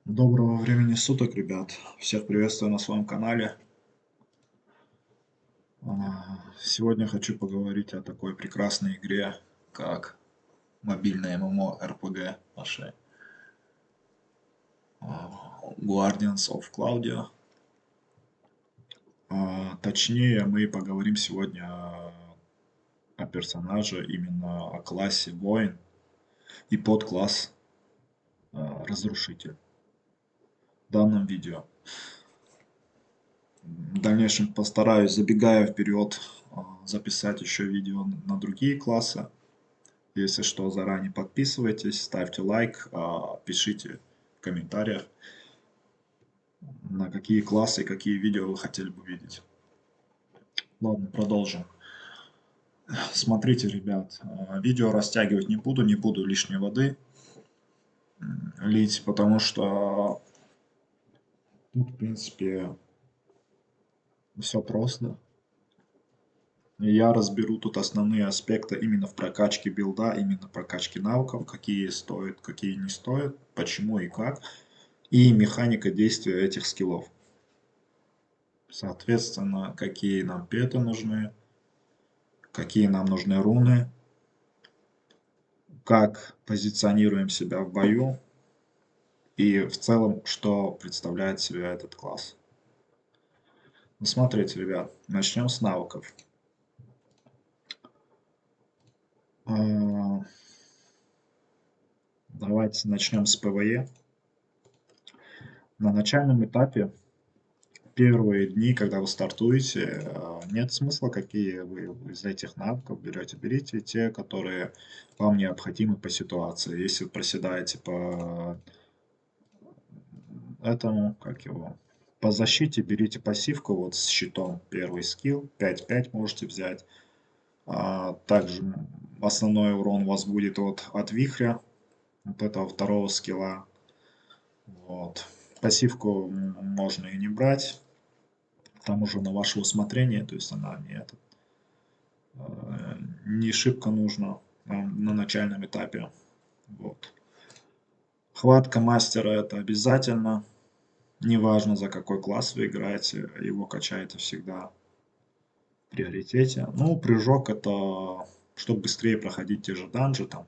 Доброго времени суток, ребят. Всех приветствую на своем канале. Сегодня хочу поговорить о такой прекрасной игре, как мобильное ММО RPG нашей Guardians of Claudia. Точнее, мы поговорим сегодня о персонаже, именно о классе воин и подкласс разрушитель в данном видео. В дальнейшем постараюсь, забегая вперед, записать еще видео на другие классы. Если что, заранее подписывайтесь, ставьте лайк, пишите в комментариях, на какие классы и какие видео вы хотели бы видеть. Ладно, продолжим. Смотрите, ребят, видео растягивать не буду лишней воды лить, потому что тут, в принципе, все просто. Я разберу тут основные аспекты именно в прокачке билда, именно прокачке навыков, какие стоят, какие не стоят, почему и как, и механика действия этих скиллов. Соответственно, какие нам петы нужны, какие нам нужны руны, как позиционируем себя в бою и в целом, что представляет себя этот класс. Ну, смотрите, ребят, начнем с навыков. Давайте начнем с ПВЕ. На начальном этапе, первые дни, когда вы стартуете, нет смысла, какие вы из этих навыков берете. Берите те, которые вам необходимы по ситуации. Если вы проседаете по этому, как его, по защите, берите пассивку вот с щитом. Первый скилл, 5-5 можете взять. Также основной урон у вас будет от вихря, от этого второго скилла. Вот. Пассивку можно и не брать, там уже на ваше усмотрение, то есть она не шибко нужна на начальном этапе. Вот. Хватка мастера это обязательно, неважно за какой класс вы играете, его качаете всегда в приоритете. Ну, прыжок это, чтобы быстрее проходить те же данжи, там,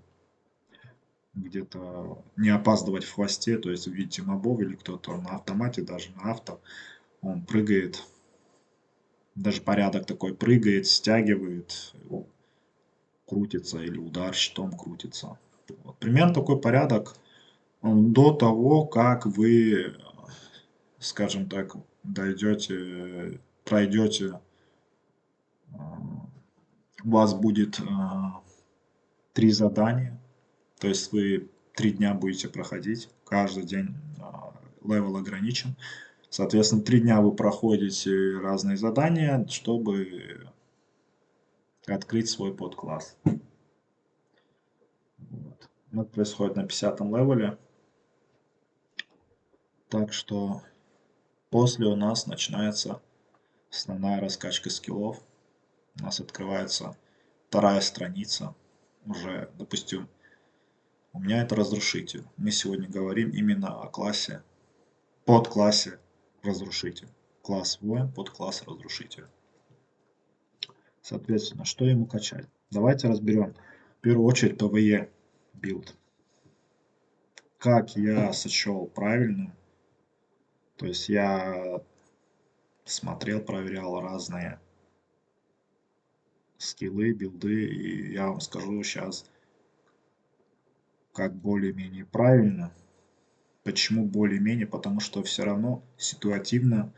где-то не опаздывать в хвосте, то есть увидите мобов или кто-то на автомате, даже на авто, он прыгает, даже порядок такой прыгает, стягивает, крутится или удар щитом крутится. Вот. Примерно такой порядок до того, как вы, скажем так, пройдете, у вас будет 3 задания, то есть вы 3 дня будете проходить, каждый день левел ограничен. Соответственно, 3 дня вы проходите разные задания, чтобы открыть свой подкласс. Вот. Это происходит на 50-м левеле. Так что после у нас начинается основная раскачка скиллов. У нас открывается вторая страница. Уже, допустим, у меня это разрушитель. Мы сегодня говорим именно о классе, подклассе разрушитель. Класс воин, подкласс разрушитель. Соответственно, что ему качать? Давайте разберем в первую очередь ПВЕ билд. Как я сочел правильным, то есть я смотрел, проверял разные скиллы, билды, и я вам скажу сейчас, как более-менее правильно. Почему более-менее? Потому что все равно ситуативно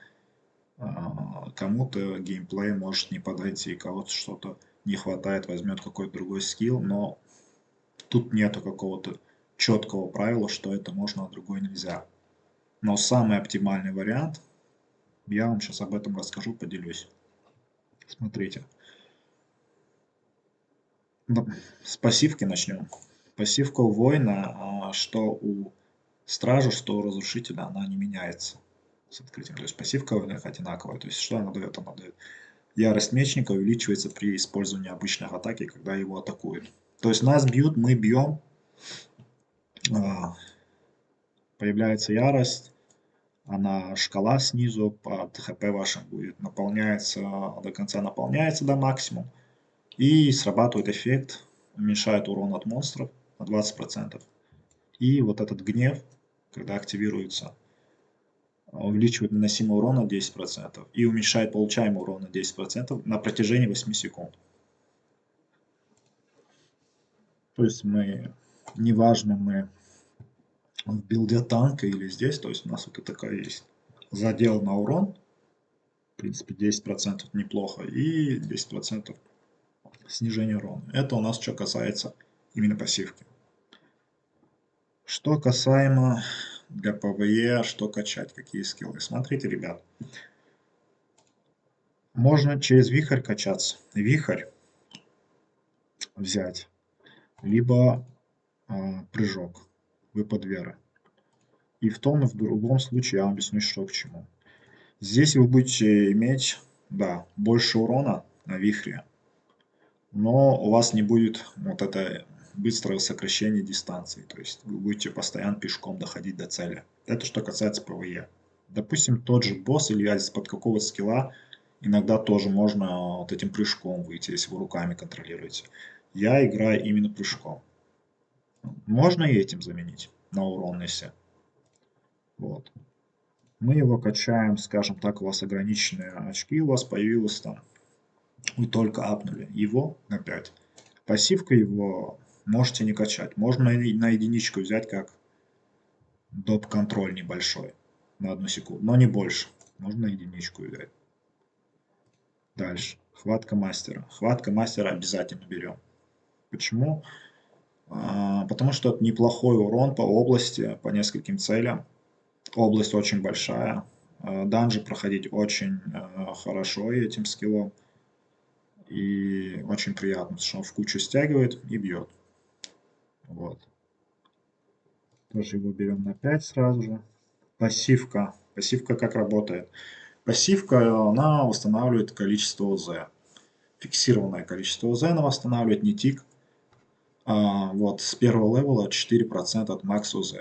кому-то геймплей может не подойти, кого-то что-то не хватает, возьмет какой-то другой скилл, но тут нету какого-то четкого правила, что это можно, а другой нельзя. Но самый оптимальный вариант, я вам сейчас об этом расскажу, поделюсь. Смотрите. С пассивки начнем. Пассивка у воина, что у стража, что у разрушителя, она не меняется с открытием. То есть пассивка у них одинаковая. То есть что она дает? Она дает ярость мечника увеличивается при использовании обычных атаки, когда его атакуют. То есть нас бьют, мы бьем. появляется ярость, она шкала снизу под хп вашим будет наполняется, до конца наполняется до максимума. И срабатывает эффект, уменьшает урон от монстров на 20%. И вот этот гнев, когда активируется, увеличивает наносимый урон на 10% и уменьшает получаемый урон на 10% на протяжении 8 секунд. То есть неважно мы в билде танка или здесь, то есть у нас вот такая есть задел на урон, в принципе 10% неплохо, и 10% снижение урона. Это у нас что касается именно пассивки. Что касаемо для ПВЕ, что качать, какие скиллы. Смотрите, ребят, можно через вихрь качаться. Вихрь взять, либо прыжок, выпад веры. И в том и в другом случае я вам объясню, что к чему. Здесь вы будете иметь, да, больше урона на вихре, но у вас не будет вот это быстрое сокращение дистанции. То есть вы будете постоянно пешком доходить до цели. Это что касается ПВЕ. Допустим, тот же босс или из-под какого-то скилла иногда тоже можно вот этим прыжком выйти, если вы руками контролируете. Я играю именно прыжком. Можно и этим заменить на уронности. Вот. Мы его качаем, скажем так, у вас ограниченные очки, у вас появилось там, вы только апнули его на 5. Пассивка его можете не качать. Можно на единичку взять как доп-контроль небольшой на 1 секунду, но не больше. Можно единичку взять. Дальше. Хватка мастера. Хватка мастера обязательно берем. Почему? Потому что это неплохой урон по области, по нескольким целям. Область очень большая. Данжи проходить очень хорошо этим скиллом. И очень приятно, что он в кучу стягивает и бьет. Вот. Тоже его берем на 5 сразу же. Пассивка. Пассивка как работает? Пассивка, она восстанавливает количество ОЗ. Фиксированное количество ОЗ она восстанавливает, не тик. Вот с первого левела 4% от макс ОЗ.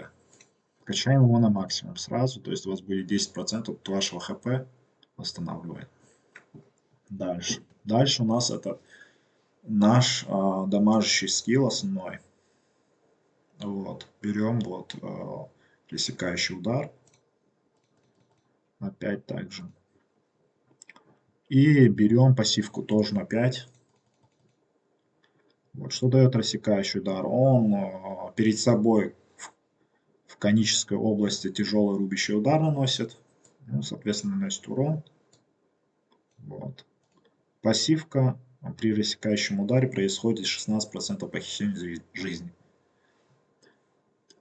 Качаем его на максимум сразу, то есть у вас будет 10% от вашего хп восстанавливает. Дальше. Дальше у нас это наш дамажащий скилл основной. Вот. Берем вот пресекающий удар. Опять также. И берем пассивку тоже на 5. Вот. Что дает рассекающий удар? Он перед собой в конической области тяжелый рубящий удар наносит. Ну, соответственно, наносит урон. Вот. Пассивка при рассекающем ударе происходит 16% похищения жизни.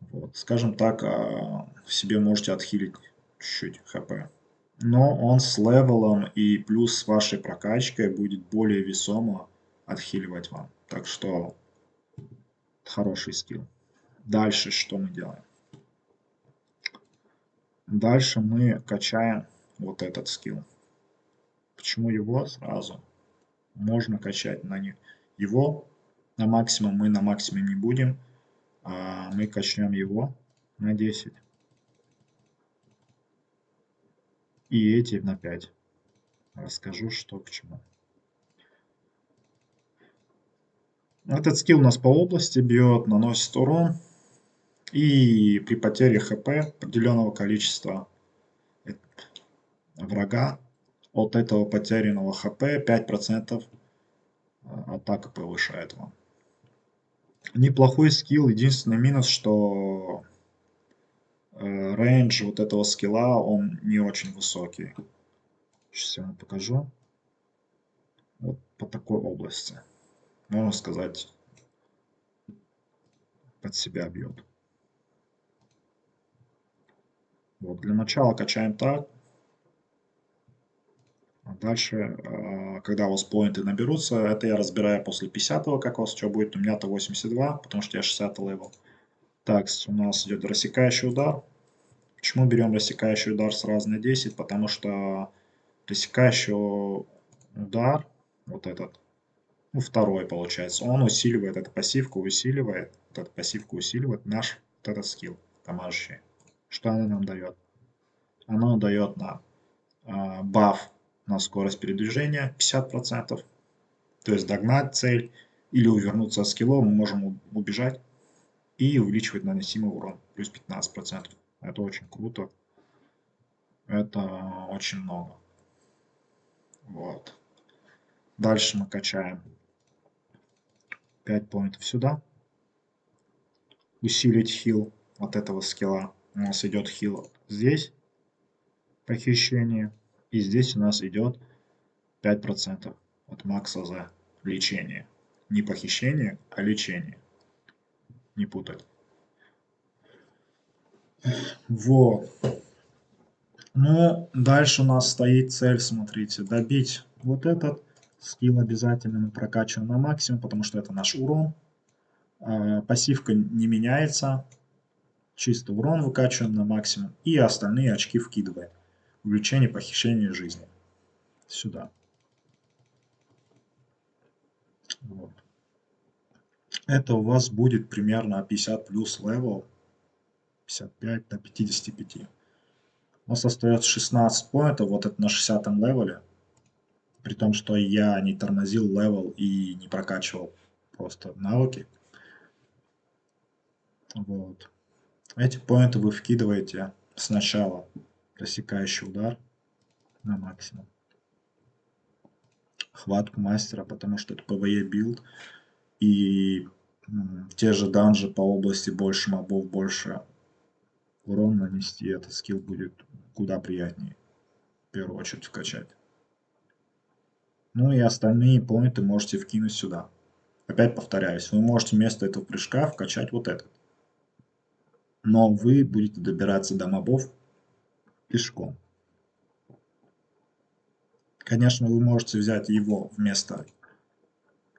Вот. Скажем так, в себе можете отхилить чуть-чуть хп. Но он с левелом и плюс с вашей прокачкой будет более весомо отхиливать вам. Так что хороший скилл. Дальше что мы делаем? Дальше мы качаем вот этот скилл. Почему его сразу? Можно качать на них. Его на максимум мы на максимум не будем. Мы качнем его на 10. И эти на 5. Расскажу, что к чему. Этот скилл у нас по области бьет, наносит урон. И при потере хп определенного количества врага от этого потерянного хп 5% атака повышает вам. Неплохой скилл. Единственный минус, что рейндж вот этого скилла, он не очень высокий. Сейчас я вам покажу. Вот по такой области. Можно сказать, под себя бьет. Вот, для начала качаем так. А дальше, когда у вас поинты наберутся, это я разбираю после 50-го, как у вас что будет. У меня-то 82, потому что я 60 левел. Так, у нас идет рассекающий удар. Почему берем рассекающий удар сразу на 10? Потому что рассекающий удар, вот этот, ну, второй получается, он усиливает эту пассивку, усиливает, вот эту пассивку усиливает наш вот этот скилл, дамажащий. Что она нам дает? Она дает нам баф на скорость передвижения 50%, то есть догнать цель или увернуться от скилла, мы можем убежать и увеличивать наносимый урон плюс 15%. Это очень круто, это очень много. Вот. Дальше мы качаем 5 поинтов сюда. Усилить хил от этого скилла. У нас идет хил здесь, похищение. И здесь у нас идет 5% от макса за лечение. Не похищение, а лечение. Не путать. Вот. Ну, дальше у нас стоит цель, смотрите, добить вот этот скилл обязательно мы прокачиваем на максимум, потому что это наш урон. Пассивка не меняется, чисто урон выкачиваем на максимум и остальные очки вкидываем. Увеличение похищения жизни. Сюда. Вот. Это у вас будет примерно 50 плюс левел, 55 до 55. У нас остается 16 поинтов, вот это на 60 левеле. При том, что я не тормозил левел и не прокачивал просто навыки. Вот. Эти поинты вы вкидываете сначала рассекающий удар на максимум. Хватку мастера, потому что это PvE билд. И те же данжи по области больше мобов, больше урон нанести. Этот скилл будет куда приятнее. В первую очередь вкачать. Ну и остальные поинты можете вкинуть сюда. Опять повторяюсь, вы можете вместо этого прыжка вкачать вот этот. Но вы будете добираться до мобов пешком. Конечно, вы можете взять его вместо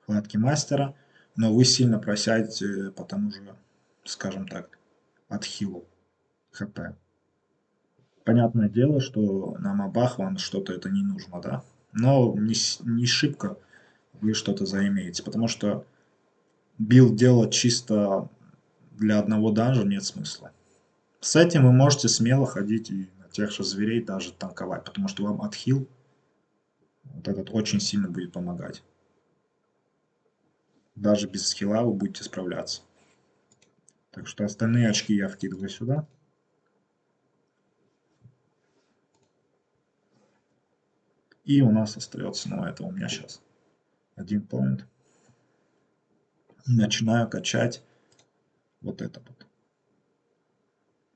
хватки мастера, но вы сильно просядете по тому же, скажем так, отхилу хп. Понятное дело, что на мобах вам что-то это не нужно, да? Но не шибко вы что-то заимеете, потому что билд делать чисто для одного данжа нет смысла. С этим вы можете смело ходить и на тех же зверей даже танковать, потому что вам отхил вот этот очень сильно будет помогать. Даже без скилла вы будете справляться. Так что остальные очки я вкидываю сюда. И у нас остается, ну это у меня сейчас 1 point. Начинаю качать вот это вот.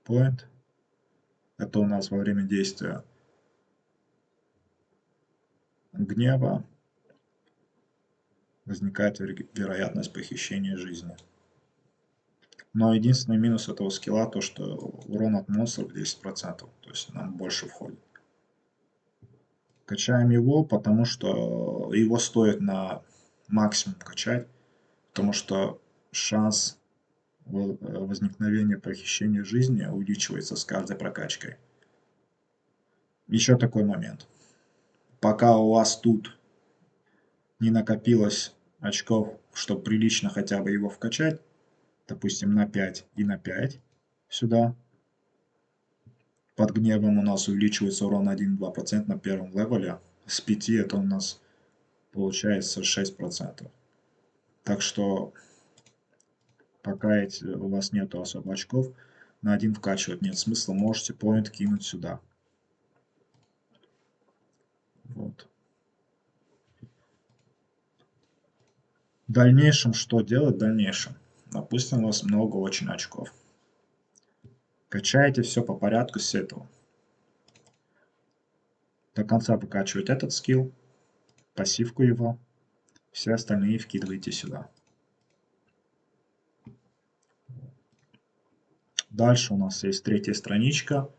Point. Это у нас во время действия гнева возникает вероятность похищения жизни. Но единственный минус этого скилла то, что урон от монстров 10%, то есть нам больше входит. Качаем его, потому что его стоит на максимум качать, потому что шанс возникновения похищения жизни увеличивается с каждой прокачкой. Еще такой момент. Пока у вас тут не накопилось очков, чтобы прилично хотя бы его вкачать, допустим, на 5 и на 5 сюда, под гневом у нас увеличивается урон 1-2% на первом левеле, с 5 это у нас получается 6%. Так что пока у вас нету особо очков, на 1 вкачивать нет смысла, можете поинт кинуть сюда. Вот. В дальнейшем что делать в дальнейшем? Допустим, у вас много очень очков. Качаете все по порядку с этого. До конца выкачивать этот скилл, пассивку его, все остальные вкидываете сюда. Дальше у нас есть третья страничка.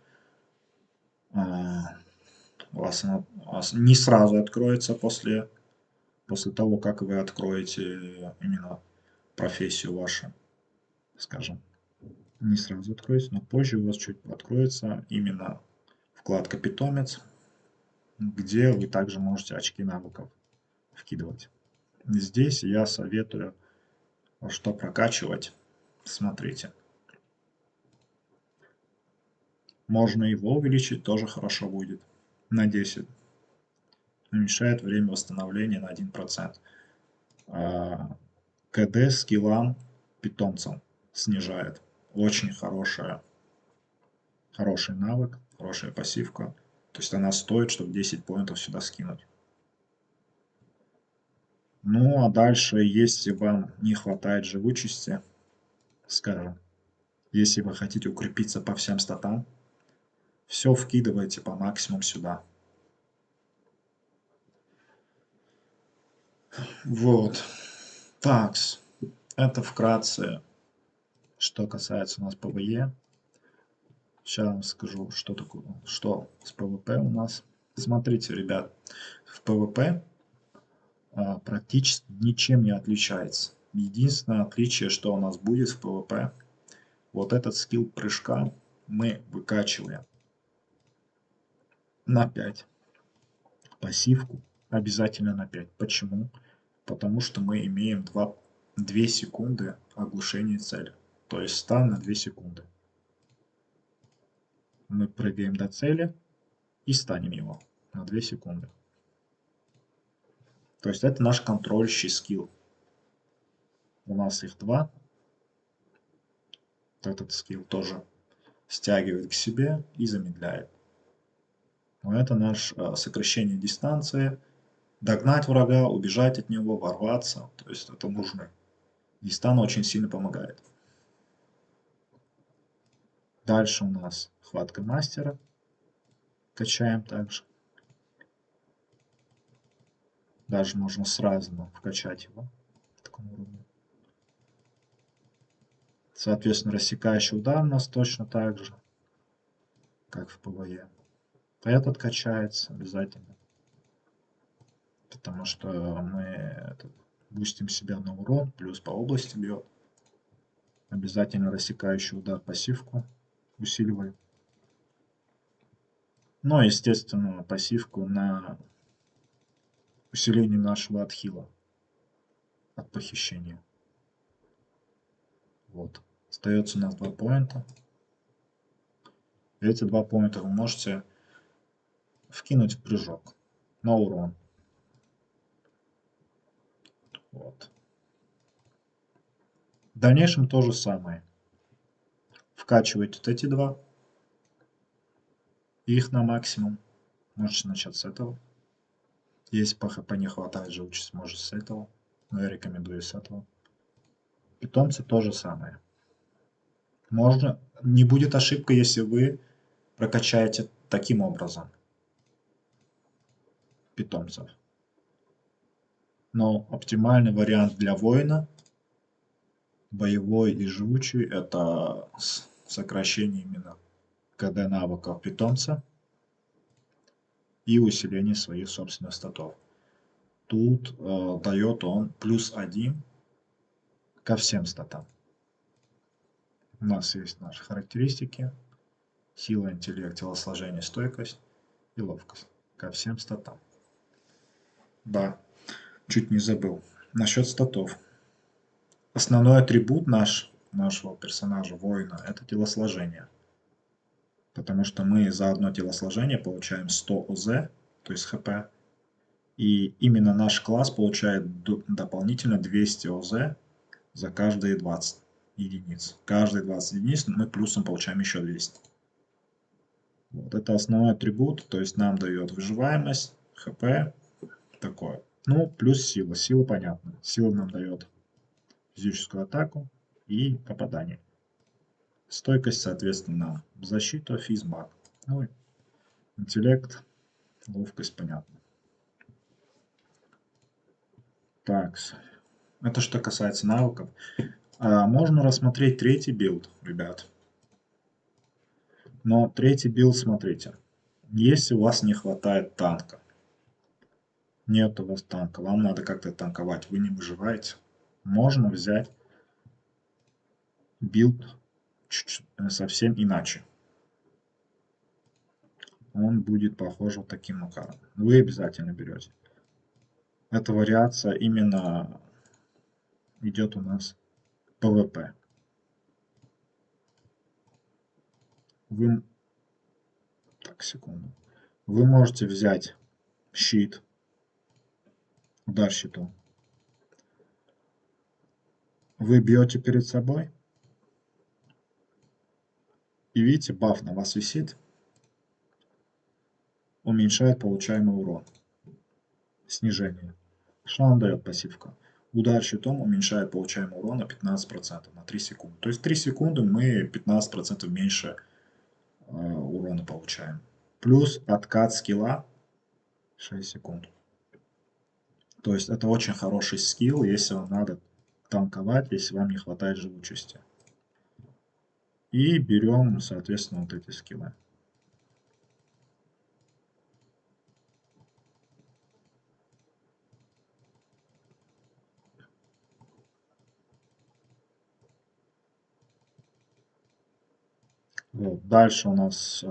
У вас она не сразу откроется после того, как вы откроете именно профессию вашу, скажем. Не сразу откроется, но позже у вас чуть откроется именно вкладка «Питомец», где вы также можете очки навыков вкидывать. Здесь я советую, что прокачивать. Смотрите. Можно его увеличить, тоже хорошо будет. На 10. Уменьшает время восстановления на 1%. КД скиллам питомцам снижает. Очень хороший навык, хорошая пассивка. То есть она стоит, чтобы 10 поинтов сюда скинуть. Ну, а дальше, если вам не хватает живучести, скажем, если вы хотите укрепиться по всем статам, все вкидывайте по максимуму сюда. Вот. Такс. Это вкратце, что касается у нас ПВЕ. Сейчас вам скажу, что такое, что с ПВП у нас. Смотрите, ребят, в ПВП практически ничем не отличается. Единственное отличие, что у нас будет в ПВП, вот этот скилл прыжка мы выкачиваем на 5. Пассивку обязательно на 5. Почему? Потому что мы имеем 2 секунды оглушения цели. То есть стан на 2 секунды. Мы прыгаем до цели и станем его на 2 секунды. То есть это наш контролирующий скилл. У нас их 2. Этот скилл тоже стягивает к себе и замедляет. Но это наш сокращение дистанции. Догнать врага, убежать от него, ворваться. То есть это нужно. И стан очень сильно помогает. Дальше у нас хватка мастера. Качаем также. Даже можно сразу вкачать его в таком уровне. Соответственно, рассекающий удар у нас точно так же, как в ПВЕ. Этот качается обязательно. Потому что мы бустим себя на урон, плюс по области бьет. Обязательно рассекающий удар пассивку усиливаем. Ну, естественно, пассивку на усиление нашего отхила от похищения. Вот. Остается у нас 2 поинта. Эти 2 поинта вы можете вкинуть в прыжок на урон. Вот. В дальнейшем то же самое. Вкачиваете вот эти 2. Их на максимум. Можете начать с этого. Если по ХП не хватает живучести, можете с этого. Но я рекомендую с этого. Питомцы то же самое. Можно. Не будет ошибка, если вы прокачаете таким образом питомцев. Но оптимальный вариант для воина, боевой и живучий, это сокращение именно КД навыков питомца и усиление своих собственных статов. Тут дает он +1 ко всем статам. У нас есть наши характеристики: сила, интеллект, телосложение, стойкость и ловкость. Ко всем статам. Да, чуть не забыл. Насчет статов. Основной атрибут нашего персонажа, воина, это телосложение. Потому что мы за одно телосложение получаем 100 ОЗ, то есть ХП. И именно наш класс получает дополнительно 200 ОЗ за каждые 20 единиц. Каждые 20 единиц мы плюсом получаем еще 200. Вот это основной атрибут, то есть нам дает выживаемость, ХП, такое. Ну, плюс сила. Сила понятно. Сила нам дает физическую атаку и попадание. Стойкость, соответственно, защита, физмаг. Ну и интеллект, ловкость, понятно. Так, это что касается навыков. Можно рассмотреть третий билд, ребят. Но третий билд, смотрите. Если у вас не хватает танка, нет у вас танка, вам надо как-то танковать, вы не выживаете, можно взять билд совсем иначе. Он будет похож вот таким макаром. Вы обязательно берете. Эта вариация именно идет у нас ПВП. Вы Так, секунду. Вы можете взять щит, удар щитом. Вы бьете перед собой. И видите, баф на вас висит. Уменьшает получаемый урон. Снижение. Что нам дает пассивка? Удар щитом уменьшает получаемый урон на 15% на 3 секунды. То есть 3 секунды мы 15% меньше урона получаем. Плюс откат скилла 6 секунд. То есть это очень хороший скилл, если вам надо танковать, если вам не хватает живучести. И берем, соответственно, вот эти скиллы. Вот. Дальше у нас,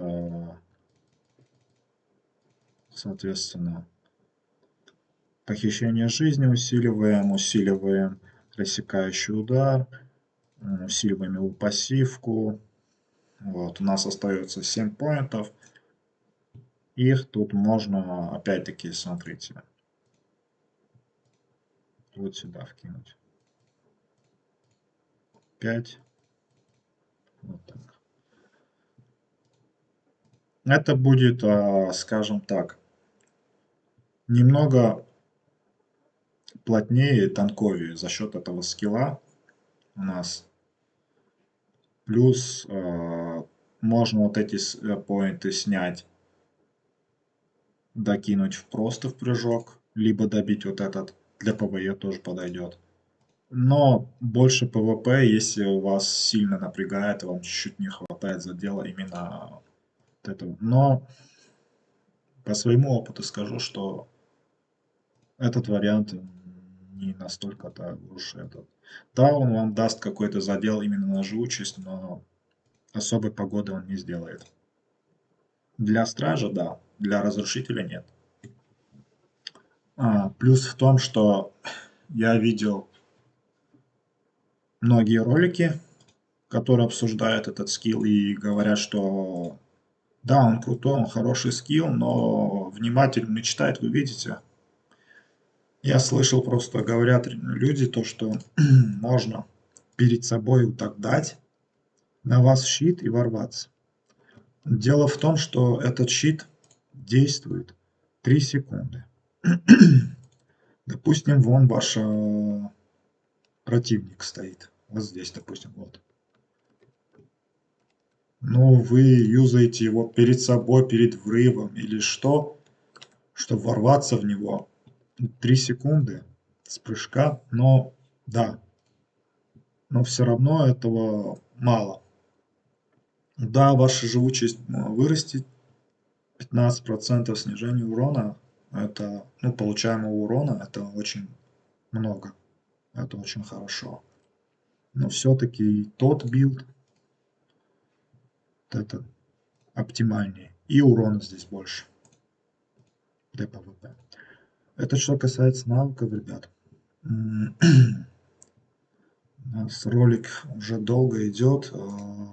соответственно, похищение жизни усиливаем рассекающий удар, усиливаем его пассивку. Вот. У нас остается 7 поинтов. Их тут можно, опять-таки, смотрите, вот сюда вкинуть. 5. Вот так. Это будет, скажем так, немного плотнее и танковее за счет этого скилла у нас. Плюс можно вот эти поинты снять, докинуть просто в прыжок, либо добить вот этот. Для ПВЕ тоже подойдет. Но больше ПВП, если вас сильно напрягает, вам чуть-чуть не хватает задела именно вот этого. Но по своему опыту скажу, что этот вариант не настолько-то уж этот. Да, он вам даст какой-то задел именно на живучесть, но особой погоды он не сделает. Для стража, да, для разрушителя нет. Плюс в том, что я видел многие ролики, которые обсуждают этот скилл и говорят, что да, он крутой, он хороший скилл, но внимательно читает, вы видите. Я слышал, просто говорят люди то, что можно перед собой вот так дать, на вас щит и ворваться. Дело в том, что этот щит действует 3 секунды. Допустим, вон ваш противник стоит. Вот здесь, допустим, вот. Но вы юзаете его перед собой, перед врывом или что, чтобы ворваться в него. 3 секунды с прыжка, но да, но все равно этого мало. Да, ваша живучесть вырастет, 15% снижения урона, это, ну, получаемого урона, это очень много, это очень хорошо. Но все-таки тот билд, это оптимальнее. И урона здесь больше. Для ПВП. Это что касается навыков, ребят. У нас ролик уже долго идет,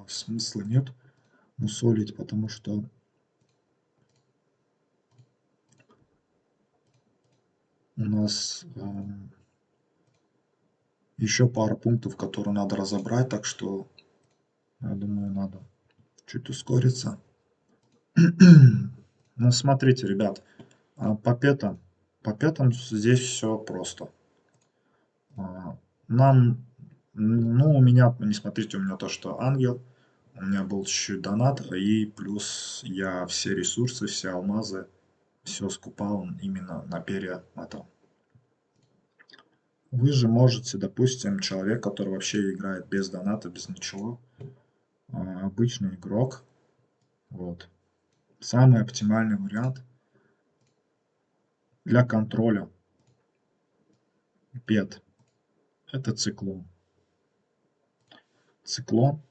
смысла нет мусолить, потому что у нас еще пара пунктов, которые надо разобрать, так что я думаю, надо чуть ускориться. Ну, смотрите, ребят, по петам здесь все просто. Нам, ну, у меня, не смотрите, у меня то, что ангел, у меня был чуть-чуть донат, и плюс я все ресурсы, все алмазы, все скупал именно на перья это. Вы же можете, допустим, человек, который вообще играет без доната, без ничего, обычный игрок, вот. Самый оптимальный вариант для контроля пет — это циклон. Циклон,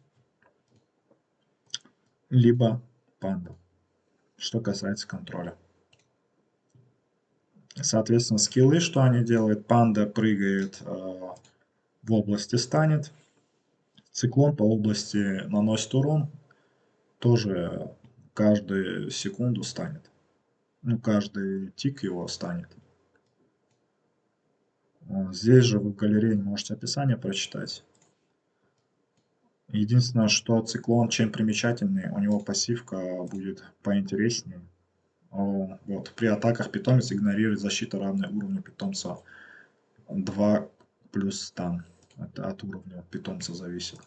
либо панда, что касается контроля. Соответственно, скиллы, что они делают? Панда прыгает в области станет. Циклон по области наносит урон. Тоже каждую секунду станет. Ну, каждый тик его станет. Здесь же вы в галерее можете описание прочитать. Единственное, что циклон чем примечательный, у него пассивка будет поинтереснее. Вот. При атаках питомец игнорирует защиту, равной уровню питомца 2 плюс стан. Это от уровня питомца зависит.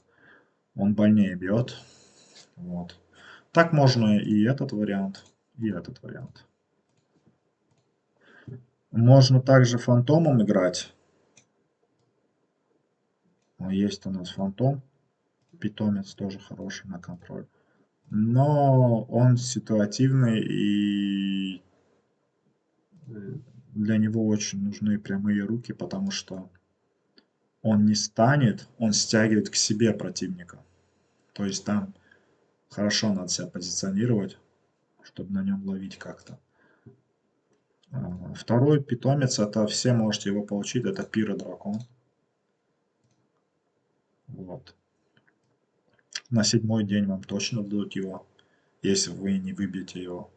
Он больнее бьет. Вот. Так можно и этот вариант, и этот вариант. Можно также фантомом играть. Есть у нас фантом. Питомец тоже хороший на контроль. Но он ситуативный, и для него очень нужны прямые руки, потому что он не станет, он стягивает к себе противника. То есть там хорошо надо себя позиционировать, чтобы на нем ловить как-то. Второй питомец, это все можете его получить, это пиродракон. Вот. На 7-й день вам точно дадут его, если вы не выбьете его.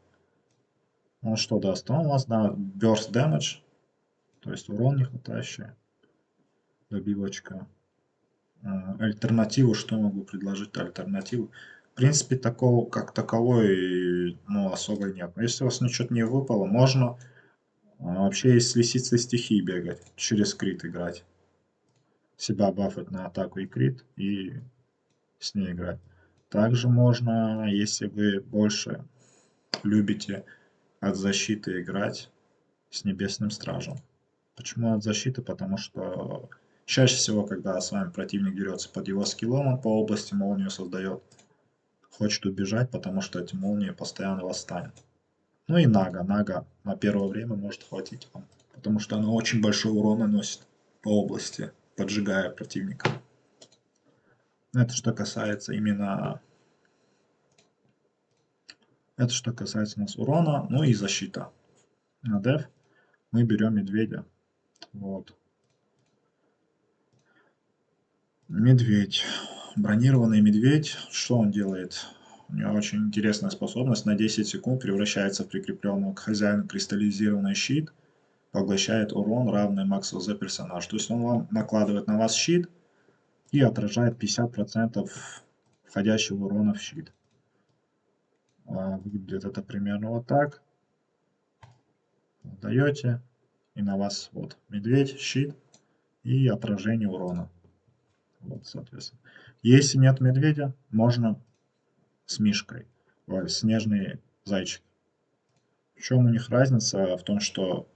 Он что даст? Он у вас на burst damage, то есть урон не хватающий, добивочка. Альтернативу, что могу предложить? Альтернативу. В принципе, такого, как таковой, ну, особо нет. Но если у вас ничего не выпало, можно вообще и с лисицей стихии бегать, через крит играть. Себя бафать на атаку и крит, и с ней играть. Также можно, если вы больше любите от защиты играть, с Небесным Стражем. Почему от защиты? Потому что чаще всего, когда с вами противник дерется под его скиллом, он по области молнию создает. Хочет убежать, потому что эти молнии постоянно восстанет. Ну и Нага. Нага на первое время может хватить вам, потому что она очень большой урон наносит по области, поджигая противника. Это что касается именно... Это что касается у нас урона, ну и защита. На деф мы берем медведя. Вот. Медведь. Бронированный медведь. Что он делает? У него очень интересная способность. На 10 секунд превращается в прикрепленного к хозяину кристаллизированный щит. Поглощает урон, равный максу за персонаж. То есть он вам накладывает на вас щит и отражает 50% входящего урона в щит. Выглядит это примерно вот так. Даете, и на вас вот медведь, щит и отражение урона. Вот, соответственно. Если нет медведя, можно с мишкой. Ой, снежный зайчик. В чем у них разница? В том, что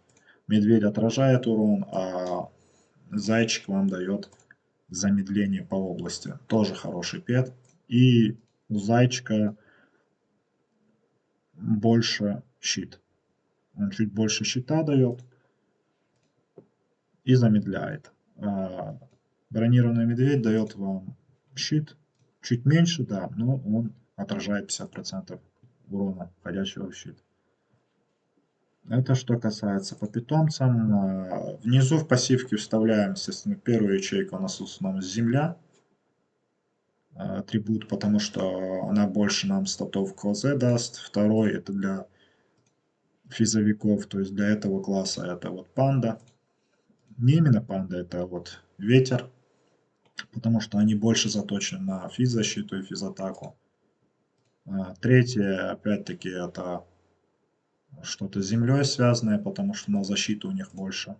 медведь отражает урон, а зайчик вам дает замедление по области. Тоже хороший пет. И у зайчика больше щит. Он чуть больше щита дает и замедляет. Бронированный медведь дает вам щит чуть меньше, да, но он отражает 50% урона, входящего в щит. Это что касается по питомцам. Внизу в пассивке вставляем, естественно, первую ячейку у нас в основном земля. Атрибут, потому что она больше нам статов КЗ даст. Второй это для физовиков, то есть для этого класса это вот панда. Не именно панда, это вот ветер, потому что они больше заточены на физзащиту и физатаку. Третье, опять-таки, это что-то с землей связанное, потому что на защиту у них больше.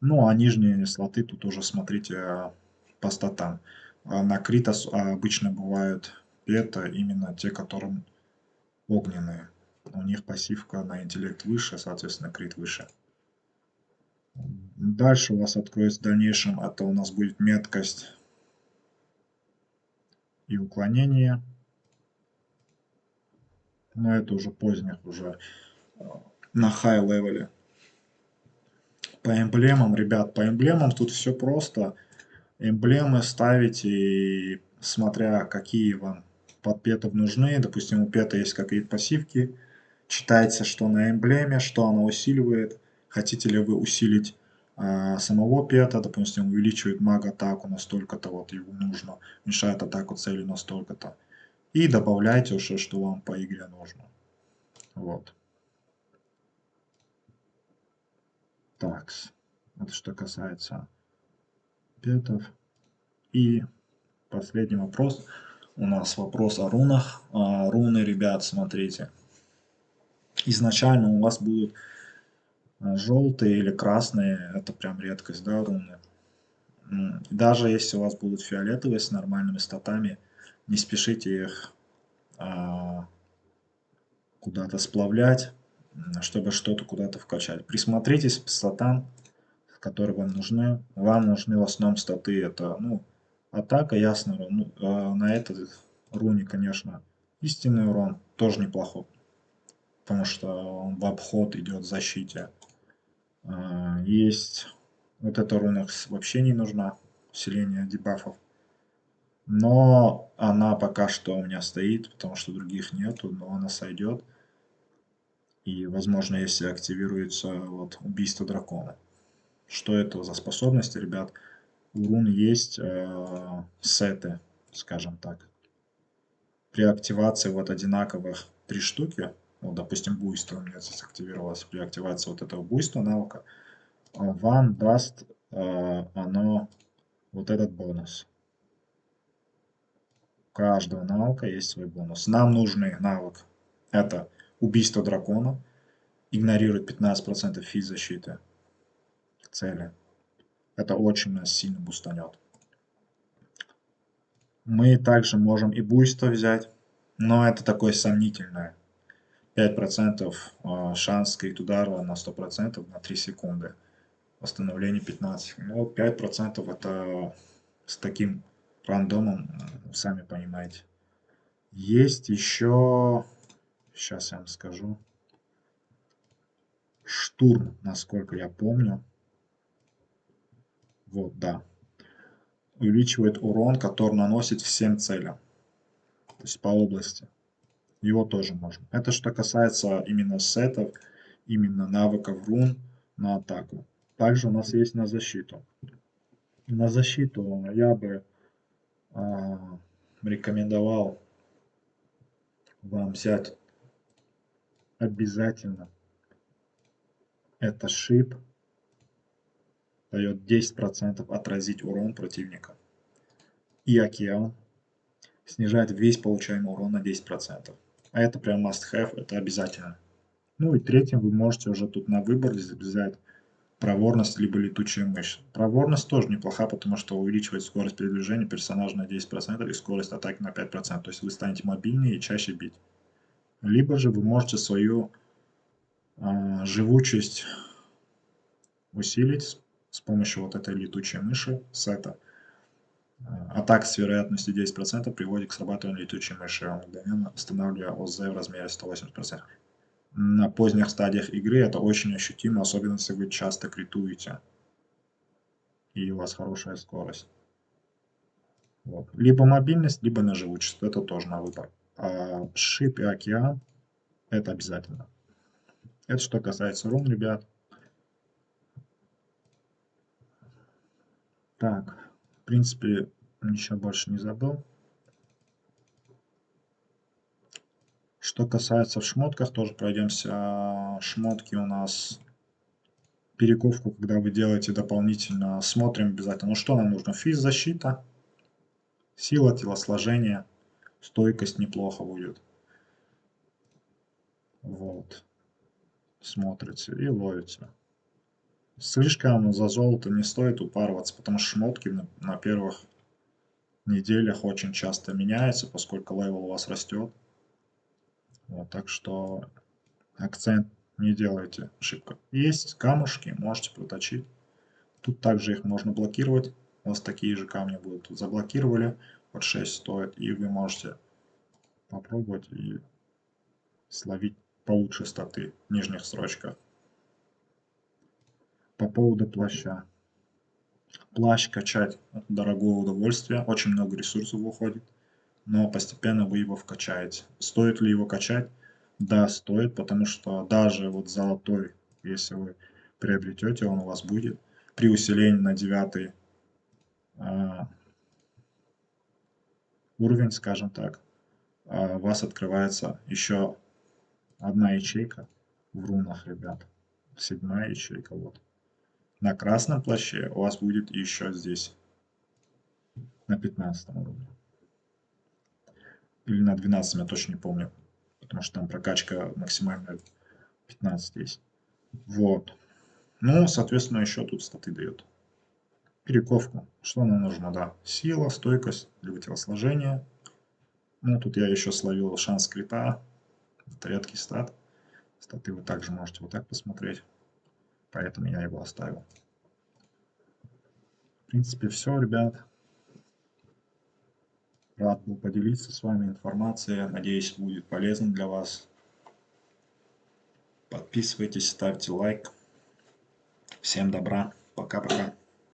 Ну, а нижние слоты тут уже смотрите по статам. На крит обычно бывают это именно те, которым огненные. У них пассивка на интеллект выше, соответственно, крит выше. Дальше у вас откроется в дальнейшем, это у нас будет меткость и уклонение. Но это уже поздних, уже на хай левеле. По эмблемам, ребят, по эмблемам тут все просто. Эмблемы ставите, смотря какие вам подпетов нужны. Допустим, у пета есть какие-то пассивки. Читайте, что на эмблеме, что она усиливает. Хотите ли вы усилить самого пета, допустим, увеличивает маг атаку на столько-то, вот ему нужно, уменьшает атаку цели на столько-то. И добавляйте уже, что вам по игре нужно. Вот. Так, это что касается петов. И последний вопрос. У нас вопрос о рунах. Руны, ребят, смотрите. Изначально у вас будут желтые или красные, это прям редкость, да, руны. Даже если у вас будут фиолетовые с нормальными статами, не спешите их куда-то сплавлять, чтобы что-то куда-то вкачать. Присмотритесь к статам, которые вам нужны. Вам нужны в основном статы. Это, ну, атака, ясно. Ну, на этот руне, конечно, истинный урон тоже неплохой, потому что он в обход идет в защите. Есть вот эта руна вообще не нужна, усиление дебафов. Но она пока что у меня стоит, потому что других нету, но она сойдет. И, возможно, если активируется вот убийство дракона. Что это за способности, ребят? У рун есть сеты, скажем так. При активации вот одинаковых 3 штуки, вот, допустим, буйство у меня здесь активировалось, при активации вот этого буйства навыка, вам даст оно вот этот бонус. У каждого навыка есть свой бонус. Нам нужный навык это убийство дракона, игнорирует 15% физ-защиты цели. Это очень нас сильно бустанет. Мы также можем и буйство взять, но это такое сомнительное. 5% шанс крит удара на 100% на 3 секунды. Восстановление 15. Ну, 5% это с таким рандомом, сами понимаете. Есть еще, сейчас я вам скажу, штурм, насколько я помню. Вот, да. Увеличивает урон, который наносит всем целям. То есть по области. Его тоже можно. Это что касается именно сетов, именно навыков рун на атаку. Также у нас есть на защиту. На защиту я бы рекомендовал вам взять обязательно. Это шип. Дает 10% отразить урон противника. И океан. Снижает весь получаемый урон на 10%. А это прям must have, это обязательно. Ну и третьим вы можете уже тут на выбор взять проворность либо летучая мышь. Проворность тоже неплоха, потому что увеличивает скорость передвижения персонажа на 10% и скорость атаки на 5%. То есть вы станете мобильнее и чаще бить. Либо же вы можете свою живучесть усилить с помощью вот этой летучей мыши сета. Атака с вероятностью 10% приводит к срабатыванию летучей мыши, мгновенно восстанавливая ОЗ в размере 180%. На поздних стадиях игры это очень ощутимо, особенно если вы часто критуете и у вас хорошая скорость. Вот. Либо мобильность, либо на живучесть. Это тоже на выбор. А шип и океан это обязательно. Это что касается рун, ребят. Так, в принципе, ничего больше не забыл. Что касается в шмотках, тоже пройдемся. Шмотки у нас перековку, когда вы делаете дополнительно, смотрим обязательно. Ну что нам нужно? Физ-защита, сила, телосложение, стойкость неплохо будет. Вот. Смотрите и ловите. Слишком за золото не стоит упарываться, потому что шмотки на первых неделях очень часто меняются, поскольку левел у вас растет. Вот, так что акцент не делайте ошибка. Есть камушки, можете проточить. Тут также их можно блокировать. У вас такие же камни будут. Тут заблокировали, вот 6 стоит, и вы можете попробовать и словить получше статы в нижних строчках. По поводу плаща. Плащ качать дорогое удовольствие, очень много ресурсов уходит, но постепенно вы его вкачаете. Стоит ли его качать? Да, стоит, потому что даже вот золотой, если вы приобретете, он у вас будет при усилении на 9 уровень, скажем так, у вас открывается еще одна ячейка в рунах, ребят. 7-я ячейка, вот. На красном плаще у вас будет еще здесь, на 15 уровне. Или на 12, я точно не помню. Потому что там прокачка максимальная 15 есть. Вот. Ну, соответственно, еще тут статы дает. Перековку. Что нам нужно, да? Сила, стойкость, либо телосложение. Ну, тут я еще словил шанс крита. Это редкий стат. Статы вы также можете вот так посмотреть. Поэтому я его оставил. В принципе, все, ребят. Рад был поделиться с вами информацией. Надеюсь, будет полезно для вас. Подписывайтесь, ставьте лайк. Всем добра. Пока-пока.